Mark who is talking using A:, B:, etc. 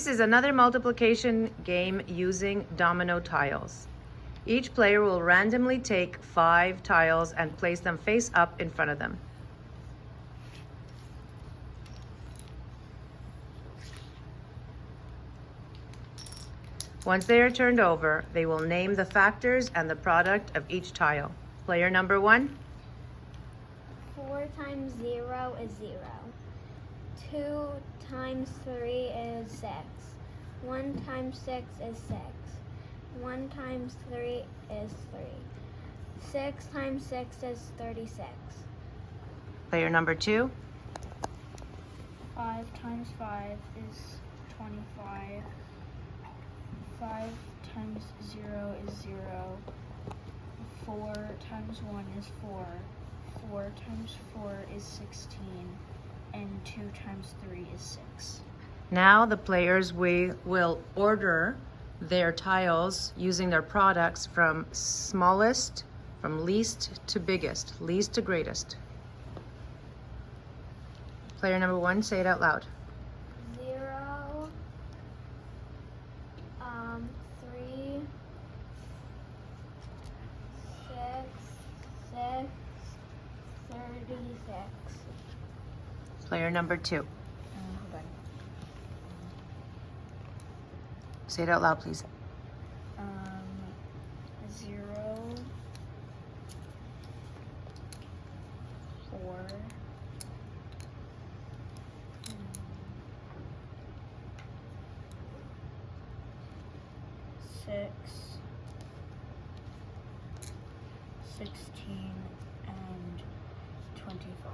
A: This is another multiplication game using domino tiles. Each player will randomly take 5 tiles and place them face up in front of them. Once they are turned over, they will name the factors and the product of each tile. Player number 1.
B: 4 times 0 is 0. 2 times 3 is 6. 1 times 6 is 6. 1 times 3 is 3. 6 times 6 is 36.
A: Player number 2.
C: 5 times 5 is 25. 5 times 0 is 0. 4 times 1 is 4. 4 times 4 is 16. And 2 times 3 is 6.
A: Now the players will order their tiles using their products from smallest, from least to biggest, least to greatest. Player number 1, say it out loud.
B: 0, 3, 6, 36.
A: Player number 2.
C: Hold on.
A: Say it out loud, please.
C: 0, 4, 6, 16, and 25.